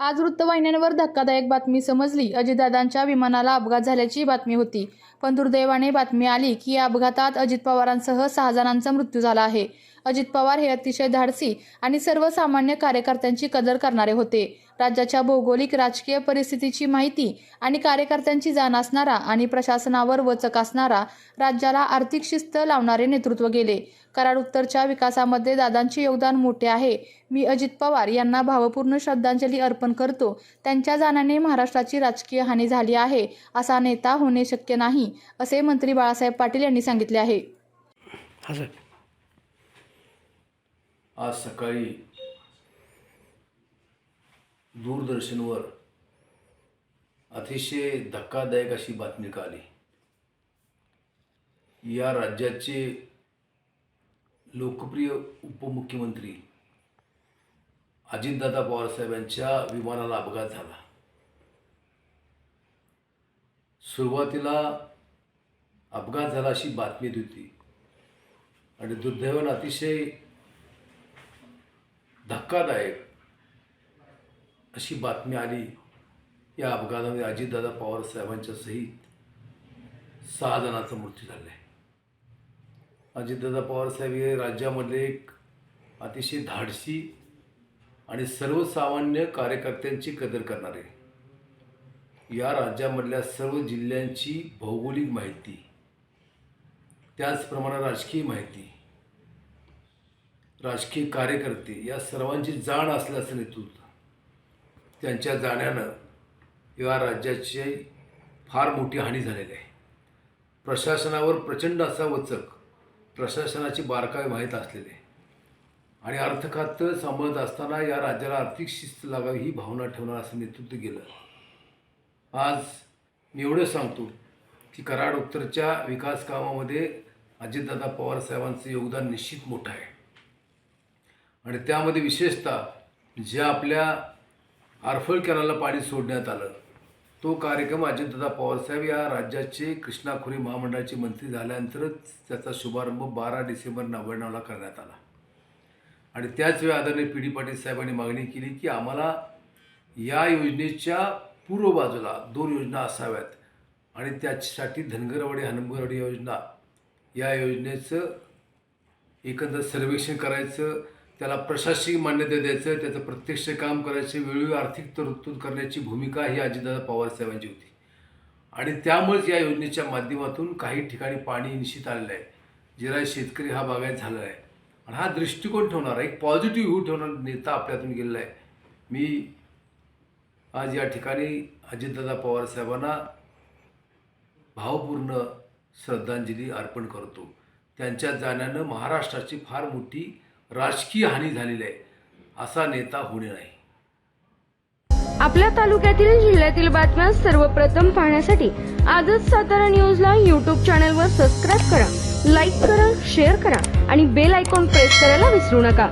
आज वृत्तवाहिन्यांवर धक्कादायक बातमी समजली. अजितदादांच्या विमानाला अपघात झाल्याची बातमी होती. पण दुर्दैवाने बातमी आली की या अपघातात अजित पवारांसह 6 जणांचा मृत्यू झाला आहे. अजित पवार हे अतिशय धाडसी आणि सर्वसामान्य कार्यकर्त्यांची कदर करणारे होते. राज्याच्या भौगोलिक राजकीय परिस्थितीची माहिती आणि कार्यकर्त्यांची जाण असणारा आणि प्रशासनावर वचक असणारा, राज्याला आर्थिक शिस्त लावणारे नेतृत्व गेले. कराड उत्तरच्या विकासामध्ये दादांचे योगदान मोठे आहे. मी अजित पवार यांना भावपूर्ण श्रद्धांजली अर्पण करतो. त्यांच्या जाण्याने महाराष्ट्राची राजकीय हानी झाली आहे. असा नेता होणे शक्य नाही, असे मंत्री बाळासाहेब पाटील यांनी सांगितले आहे. आज सकाळी दूरदर्शनवर अतिशय धक्कादायक अशी बातमी कळाली. या राज्याचे लोकप्रिय उपमुख्यमंत्री अजितदादा पवारसाहेब यांच्या विमानाला अपघात झाला. सुरुवातीला अपघात झाला अशी बातमी होती आणि दुर्दैवाने अतिशय धक्कादायक अशी बातमी आली. या अपघातामध्ये अजितदादा पवारसाहेबांच्या सहित 6 जणांचा मृत्यू झाला आहे. अजितदादा पवारसाहेब हे राज्यामधले एक अतिशय धाडसी आणि सर्वसामान्य कार्यकर्त्यांची कदर करणारे, या राज्यामधल्या सर्व जिल्ह्यांची भौगोलिक माहिती, त्याचप्रमाणे राजकीय माहिती, राजकीय कार्यकर्ते या सर्वांची जाण असल्याचं नेतृत्व. त्यांच्या जाण्यानं या राज्याची फार मोठी हानी झालेली आहे. प्रशासनावर प्रचंड असा वचक, प्रशासनाची बारकावे माहीत असलेले आणि अर्थखातं सांभाळत असताना या राज्याला आर्थिक शिस्त लागावी ही भावना ठेवणार असं नेतृत्व गेलं. आज मी एवढं सांगतो की कराड उत्तरच्या विकास कामामध्ये अजितदादा पवारसाहेबांचं योगदान निश्चित मोठं आहे आणि त्यामध्ये विशेषतः ज्या आपल्या आरफळ कॅनालला पाणी सोडण्यात आलं, तो कार्यक्रम अजितदादा पवारसाहेब या राज्याचे कृष्णा खोरे महामंडळाचे मंत्री झाल्यानंतरच त्याचा शुभारंभ 12 डिसेंबर 1999ला करण्यात आला. आणि त्याच वेळी आदरणीय पी डी पाटील साहेबांनी मागणी केली की आम्हाला या योजनेच्या पूर्व बाजूला 2 योजना असाव्यात आणि त्याच्यासाठी धनगरवाडी हनुमगरवाडी योजना, या योजनेचं एकंदर सर्वेक्षण करायचं, त्याला प्रशासकीय मान्यता द्यायचं, त्याचं प्रत्यक्ष काम करायचं, वेळोवेळी आर्थिक तरतूद करण्याची भूमिका ही अजितदादा पवारसाहेबांची होती. आणि त्यामुळेच या योजनेच्या माध्यमातून काही ठिकाणी पाणी निश्चित आलेलं आहे. जिरा शेतकरी हा बागायत झालेला आहे आणि हा दृष्टिकोन ठेवणारा, एक पॉझिटिव्ह व्ह्यू ठेवणारा नेता आपल्यातून गेलेला आहे. मी आज या ठिकाणी अजितदादा पवारसाहेबांना भावपूर्ण श्रद्धांजली अर्पण करतो. त्यांच्या जाण्यानं महाराष्ट्राची फार मोठी राजकीय हानी झालेली आहे. असा नेता होणे नाही. आपल्या तालुक्यातील जिल्ह्यातील बातम्या सर्वप्रथम पाहण्यासाठी आजच सातारा न्यूजला YouTube चॅनलवर सबस्क्राईब करा, लाईक करा, शेअर करा आणि बेल आयकॉन प्रेस करायला विसरू नका.